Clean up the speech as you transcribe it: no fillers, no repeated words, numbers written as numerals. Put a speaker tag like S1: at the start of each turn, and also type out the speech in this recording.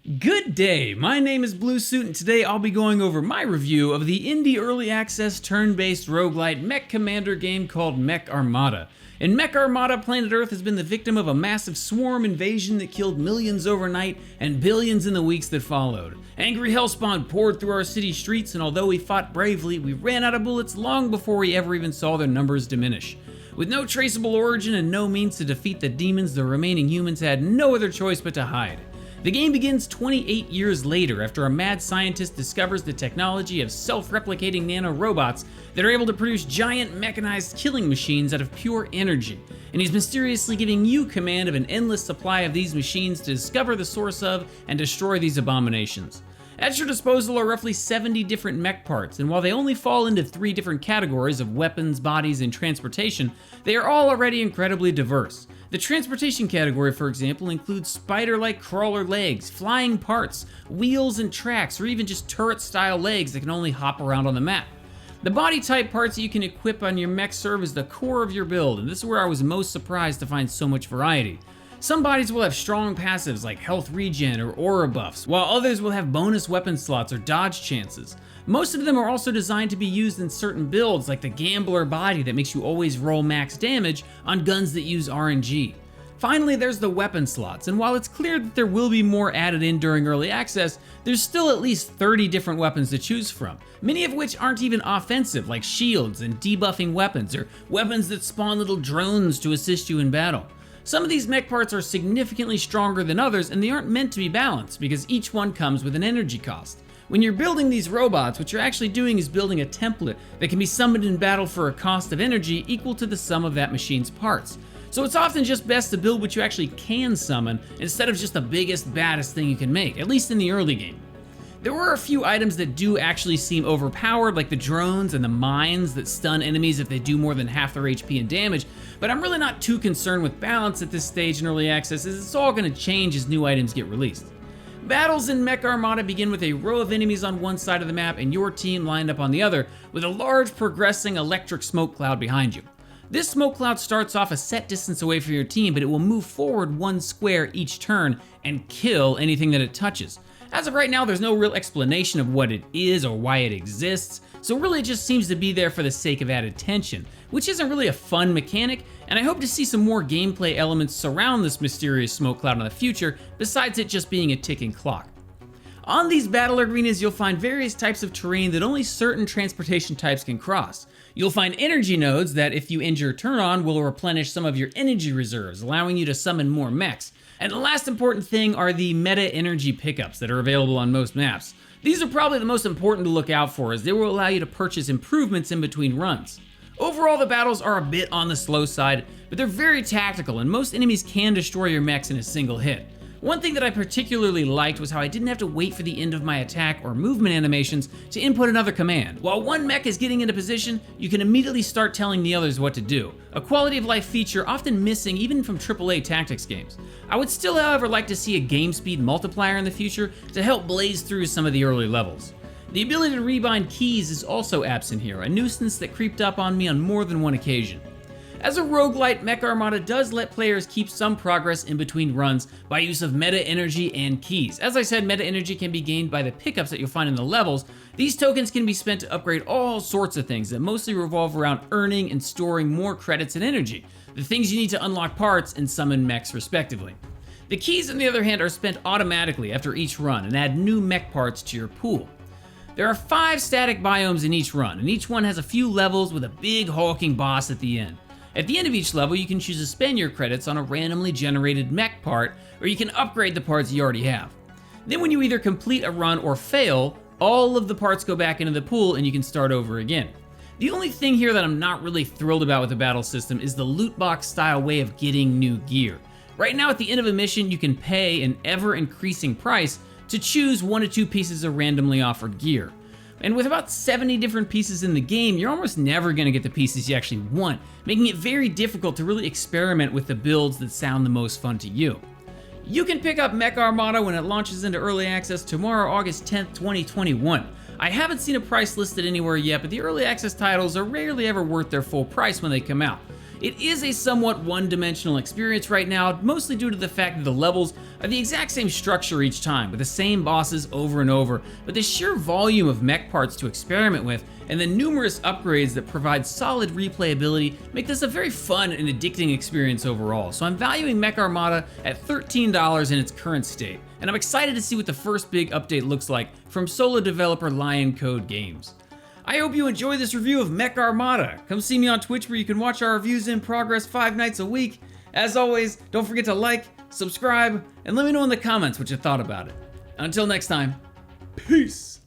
S1: Good day, my name is Blue Suit and today I'll be going over my review of the indie early access turn-based roguelite mech commander game called Mech Armada. In Mech Armada, planet Earth has been the victim of a massive swarm invasion that killed millions overnight and billions in the weeks that followed. Angry hellspawn poured through our city streets, and although we fought bravely, we ran out of bullets long before we ever even saw their numbers diminish. With no traceable origin and no means to defeat the demons, the remaining humans had no other choice but to hide. The game begins 28 years later after a mad scientist discovers the technology of self-replicating nanorobots that are able to produce giant mechanized killing machines out of pure energy, and he's mysteriously giving you command of an endless supply of these machines to discover the source of and destroy these abominations. At your disposal are roughly 70 different mech parts, and while they only fall into 3 different categories of weapons, bodies, and transportation, they are all already incredibly diverse. The transportation category, for example, includes spider-like crawler legs, flying parts, wheels and tracks, or even just turret-style legs that can only hop around on the map. The body type parts that you can equip on your mech serve as the core of your build, and this is where I was most surprised to find so much variety. Some bodies will have strong passives like health regen or aura buffs, while others will have bonus weapon slots or dodge chances. Most of them are also designed to be used in certain builds, like the gambler body that makes you always roll max damage on guns that use RNG. Finally, there's the weapon slots, and while it's clear that there will be more added in during early access, there's still at least 30 different weapons to choose from, many of which aren't even offensive, like shields and debuffing weapons, or weapons that spawn little drones to assist you in battle. Some of these mech parts are significantly stronger than others, and they aren't meant to be balanced because each one comes with an energy cost. When you're building these robots, what you're actually doing is building a template that can be summoned in battle for a cost of energy equal to the sum of that machine's parts. So it's often just best to build what you actually can summon instead of just the biggest, baddest thing you can make, at least in the early game. There were a few items that do actually seem overpowered, like the drones and the mines that stun enemies if they do more than half their HP and damage, but I'm really not too concerned with balance at this stage in early access, as it's all going to change as new items get released. Battles in Mech Armada begin with a row of enemies on one side of the map and your team lined up on the other, with a large progressing electric smoke cloud behind you. This smoke cloud starts off a set distance away from your team, but it will move forward 1 square each turn and kill anything that it touches. As of right now, there's no real explanation of what it is or why it exists, so really it just seems to be there for the sake of added tension, which isn't really a fun mechanic, and I hope to see some more gameplay elements surround this mysterious smoke cloud in the future, besides it just being a ticking clock. On these battle arenas, you'll find various types of terrain that only certain transportation types can cross. You'll find energy nodes that, if you end your turn on, will replenish some of your energy reserves, allowing you to summon more mechs. And the last important thing are the meta energy pickups that are available on most maps. These are probably the most important to look out for, as they will allow you to purchase improvements in between runs. Overall, the battles are a bit on the slow side, but they're very tactical, and most enemies can destroy your mechs in a single hit. One thing that I particularly liked was how I didn't have to wait for the end of my attack or movement animations to input another command. While one mech is getting into position, you can immediately start telling the others what to do, a quality of life feature often missing even from AAA tactics games. I would still, however, like to see a game speed multiplier in the future to help blaze through some of the early levels. The ability to rebind keys is also absent here, a nuisance that creeped up on me on more than one occasion. As a roguelite, Mech Armada does let players keep some progress in between runs by use of meta energy and keys. As I said, meta energy can be gained by the pickups that you'll find in the levels. These tokens can be spent to upgrade all sorts of things that mostly revolve around earning and storing more credits and energy, the things you need to unlock parts and summon mechs respectively. The keys, on the other hand, are spent automatically after each run and add new mech parts to your pool. There are 5 static biomes in each run, and each one has a few levels with a big hulking boss at the end. At the end of each level, you can choose to spend your credits on a randomly generated mech part, or you can upgrade the parts you already have. Then when you either complete a run or fail, all of the parts go back into the pool and you can start over again. The only thing here that I'm not really thrilled about with the battle system is the loot box style way of getting new gear. Right now at the end of a mission, you can pay an ever increasing price to choose 1 to 2 pieces of randomly offered gear. And with about 70 different pieces in the game, you're almost never going to get the pieces you actually want, making it very difficult to really experiment with the builds that sound the most fun to you. You can pick up Mech Armada when it launches into early access tomorrow, August 10th, 2021. I haven't seen a price listed anywhere yet, but the early access titles are rarely ever worth their full price when they come out. It is a somewhat one-dimensional experience right now, mostly due to the fact that the levels are the exact same structure each time, with the same bosses over and over, but the sheer volume of mech parts to experiment with, and the numerous upgrades that provide solid replayability make this a very fun and addicting experience overall. So I'm valuing Mech Armada at $13 in its current state, and I'm excited to see what the first big update looks like from solo developer Lioncode Games. I hope you enjoy this review of Mech Armada. Come see me on Twitch where you can watch our reviews in progress 5 nights a week. As always, don't forget to like, subscribe, and let me know in the comments what you thought about it. Until next time, peace!